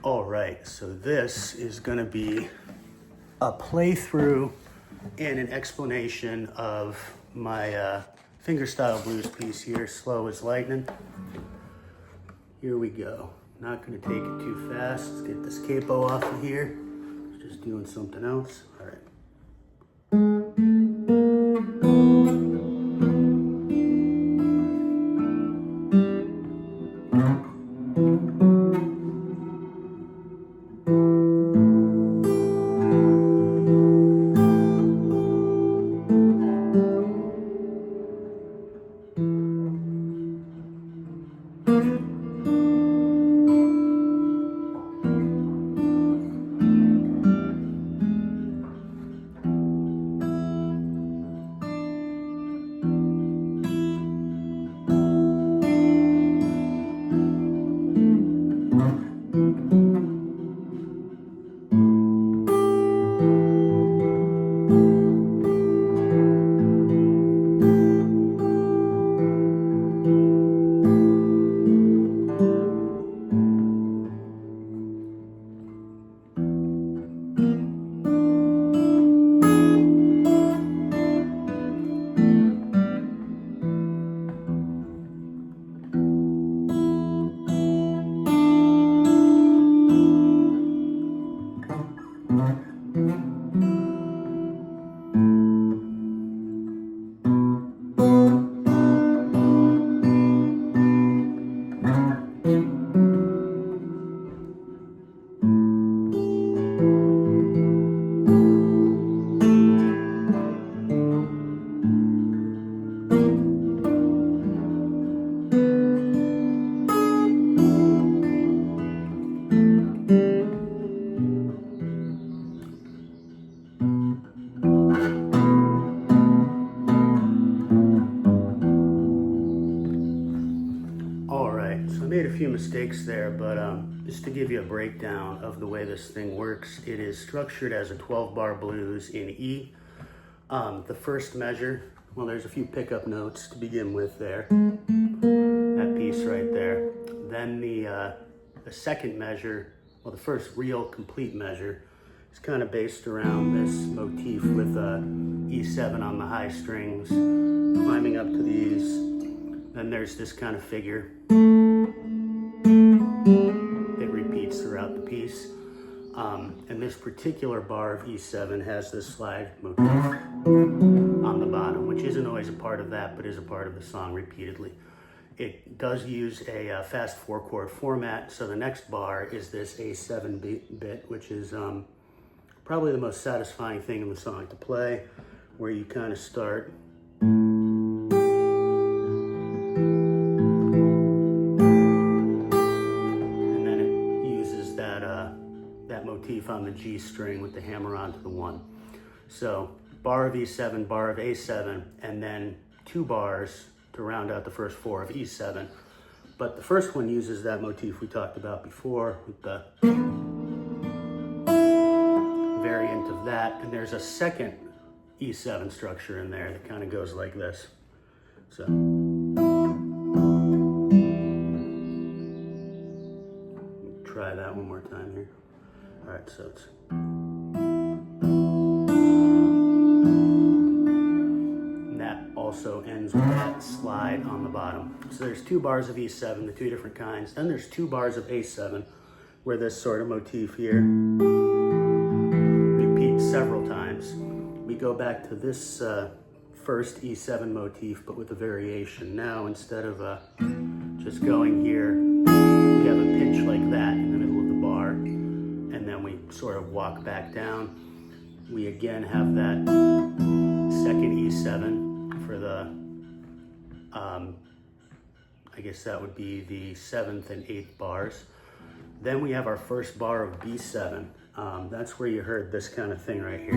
All right, so this is gonna be a playthrough and an explanation of my fingerstyle blues piece here, Slow as Lightning. Here we go. Not gonna take it too fast. Let's get this capo off of here. Just doing something else. All right. Few mistakes there, but just to give you a breakdown of the way this thing works, it is structured as a 12-bar blues in E. The first measure, well, there's a few pickup notes to begin with there, that piece right there. Then the second measure, well, the first real complete measure is kind of based around this motif with E7 on the high strings, climbing up to these. Then there's this kind of figure. It repeats throughout the piece. And this particular bar of E7 has this slide motif on the bottom, which isn't always a part of that, but is a part of the song repeatedly. It does use a fast 4-chord format, so the next bar is this A7 bit, which is probably the most satisfying thing in the song to play, where you kind of start motif on the G string with the hammer onto the 1. So bar of E7, bar of A7, and then 2 bars to round out the first 4 of E7. But the first one uses that motif we talked about before with the variant of that, and there's a second E7 structure in there that kind of goes like this. So try that one more time here. All right, so it's and that also ends with that slide on the bottom. So there's 2 bars of E7, the 2 different kinds. Then there's 2 bars of A7, where this sort of motif here repeats several times. We go back to this first E7 motif, but with a variation. Now, instead of just going here, we have a pinch like that in the middle of the bar. And then we sort of walk back down. We again have that second E7 for the, I guess that would be the 7th and 8th bars. Then we have our first bar of B7. That's where you heard this kind of thing right here.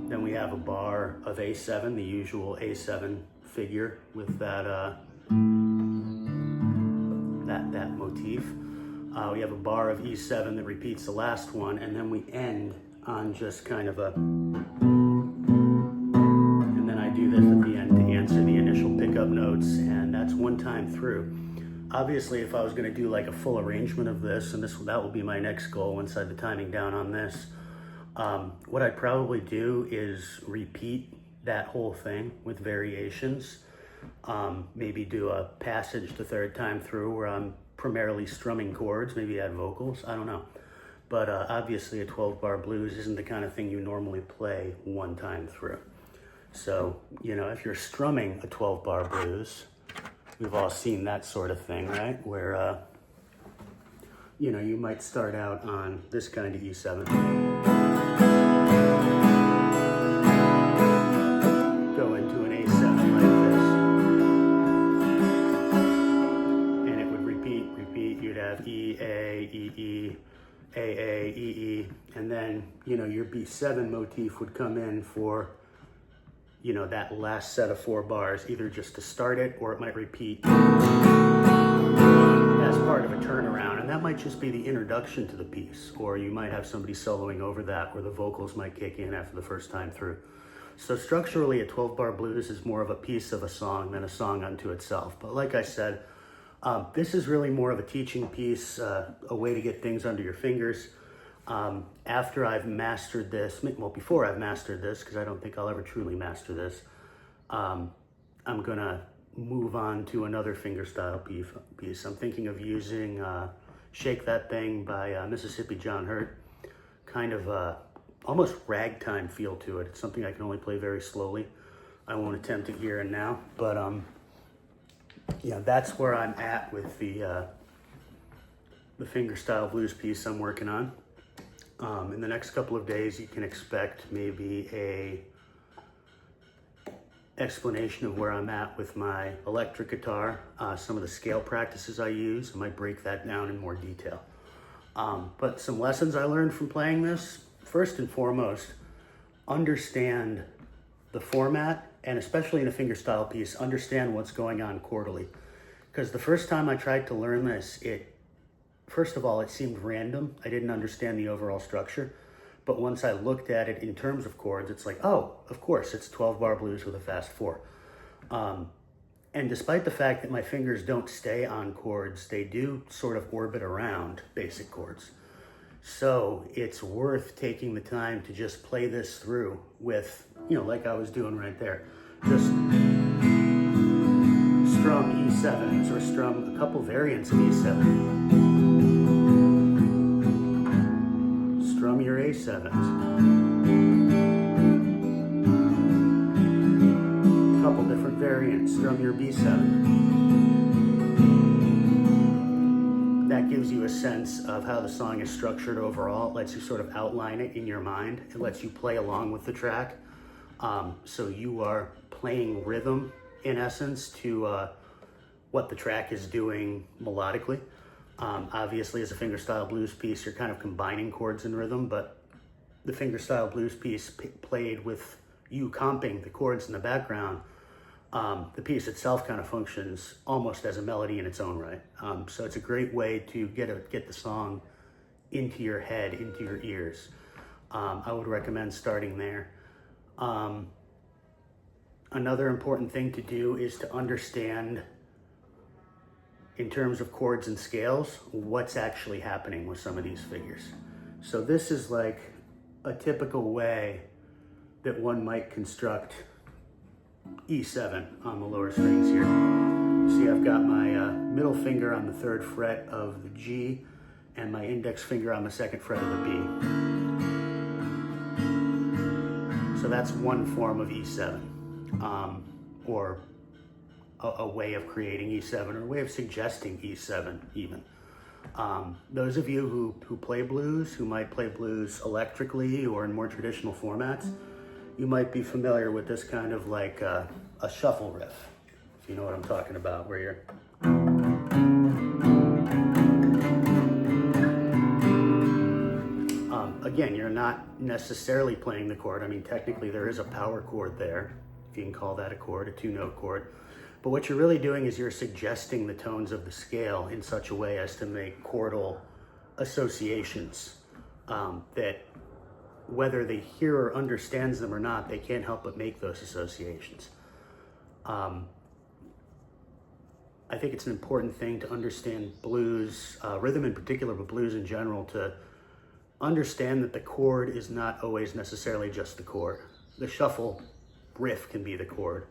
Then we have a bar of A7, the usual A7 figure with that that motif. We have a bar of E7 that repeats the last one, and then we end on just kind of a, and then I do this at the end to answer the initial pickup notes, and that's one time through. Obviously, if I was going to do like a full arrangement of this, and that will be my next goal once I have the timing down on this, what I'd probably do is repeat that whole thing with variations. Maybe do a passage the third time through where I'm primarily strumming chords, maybe add vocals, I don't know. But obviously a 12-bar blues isn't the kind of thing you normally play one time through. So, you know, if you're strumming a 12-bar blues, we've all seen that sort of thing, right? Where, you know, you might start out on this kind of E7. Go into an A7 like this. And it would repeat. You'd have E, A, E, E, A, E, E. And then, you know, your B7 motif would come in for, you know, that last set of 4 bars, either just to start it, or it might repeat as part of a turnaround. And that might just be the introduction to the piece, or you might have somebody soloing over that, where the vocals might kick in after the first time through. So structurally, a 12-bar blues is more of a piece of a song than a song unto itself. But like I said, this is really more of a teaching piece, a way to get things under your fingers. After I've mastered this, well, before I've mastered this, because I don't think I'll ever truly master this, I'm gonna move on to another fingerstyle piece. I'm thinking of using Shake That Thing by Mississippi John Hurt. Kind of almost ragtime feel to it. It's something I can only play very slowly. I won't attempt it here and now, but yeah, that's where I'm at with the fingerstyle blues piece I'm working on. In the next couple of days, you can expect maybe a explanation of where I'm at with my electric guitar, some of the scale practices I use. I might break that down in more detail. But some lessons I learned from playing this: first and foremost, understand the format, and especially in a fingerstyle piece, understand what's going on chordally. Because the first time I tried to learn this, first of all, it seemed random. I didn't understand the overall structure. But once I looked at it in terms of chords, it's like, oh, of course, it's 12-bar blues with a fast 4. And despite the fact that my fingers don't stay on chords, they do sort of orbit around basic chords. So it's worth taking the time to just play this through with, you know, like I was doing right there. Just strum E7s or strum a couple variants of E7. Strum your A7s. Couple different variants. Strum your B7. That gives you a sense of how the song is structured overall. It lets you sort of outline it in your mind. It lets you play along with the track. So you are playing rhythm, in essence, to what the track is doing melodically. Obviously, as a fingerstyle blues piece, you're kind of combining chords and rhythm, but the fingerstyle blues piece played with you comping the chords in the background, the piece itself kind of functions almost as a melody in its own right. So it's a great way to get the song into your head, into your ears. I would recommend starting there. Another important thing to do is to understand, in terms of chords and scales, what's actually happening with some of these figures. So this is like a typical way that one might construct E7 on the lower strings here. See, I've got my middle finger on the 3rd fret of the G and my index finger on the 2nd fret of the B. So that's one form of E7, or a way of creating E7, or a way of suggesting E7 even. Those of you who play blues, who might play blues electrically or in more traditional formats, you might be familiar with this kind of like a shuffle riff, if you know what I'm talking about, where you're... Again, you're not necessarily playing the chord. I mean, technically there is a power chord there, if you can call that a chord, a 2-note chord. But what you're really doing is you're suggesting the tones of the scale in such a way as to make chordal associations that, whether the hearer understands them or not, they can't help but make those associations. I think it's an important thing to understand blues, rhythm in particular, but blues in general, to understand that the chord is not always necessarily just the chord. The shuffle riff can be the chord.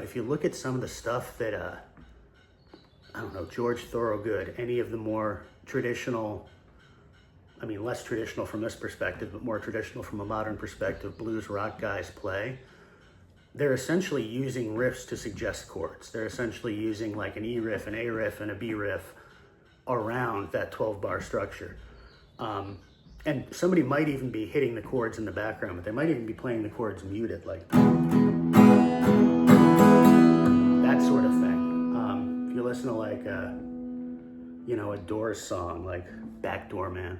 If you look at some of the stuff that, I don't know, George Thorogood, any of the more traditional, less traditional from this perspective, but more traditional from a modern perspective, blues rock guys play, they're essentially using riffs to suggest chords. They're essentially using like an E riff, an A riff, and a B riff around that 12-bar structure. And somebody might even be hitting the chords in the background, but they might even be playing the chords muted, like that sort of thing. If you listen to like a Doors song, like Backdoor Man.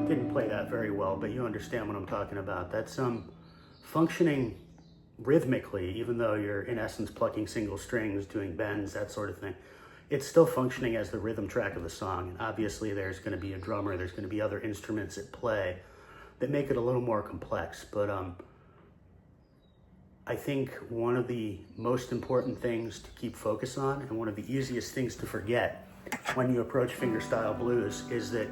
Didn't play that very well, but you understand what I'm talking about. That's functioning rhythmically, even though you're in essence plucking single strings, doing bends, that sort of thing. It's still functioning as the rhythm track of the song. And obviously there's going to be a drummer, there's going to be other instruments at play that make it a little more complex. But I think one of the most important things to keep focus on, and one of the easiest things to forget when you approach fingerstyle blues, is that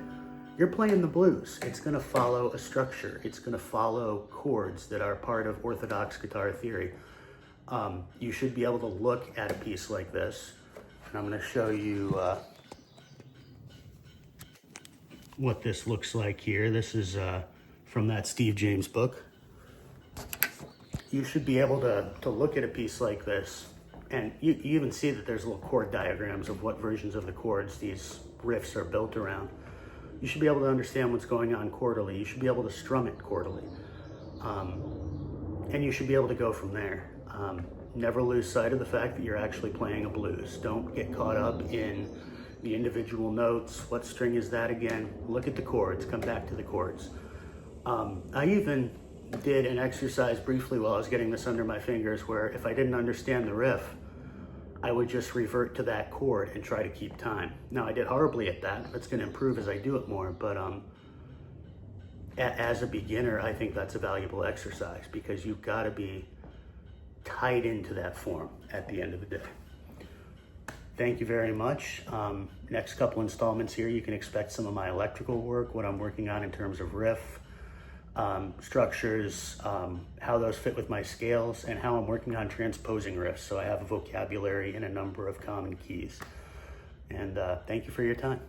you're playing the blues. It's going to follow a structure. It's going to follow chords that are part of orthodox guitar theory. You should be able to look at a piece like this, and I'm going to show you what this looks like here. This is from that Steve James book. You should be able to look at a piece like this, and you even see that there's little chord diagrams of what versions of the chords these riffs are built around. You should be able to understand what's going on chordally. You should be able to strum it chordally. And you should be able to go from there. Never lose sight of the fact that you're actually playing a blues. Don't get caught up in the individual notes. What string is that again? Look at the chords, come back to the chords. I even did an exercise briefly while I was getting this under my fingers where if I didn't understand the riff, I would just revert to that chord and try to keep time. Now, I did horribly at that. That's going to improve as I do it more, but as a beginner, I think that's a valuable exercise because you've got to be tied into that form at the end of the day. Thank you very much. Next couple installments here, you can expect some of my electrical work, what I'm working on in terms of riff, structures, how those fit with my scales, and how I'm working on transposing riffs. So I have a vocabulary in a number of common keys. And thank you for your time.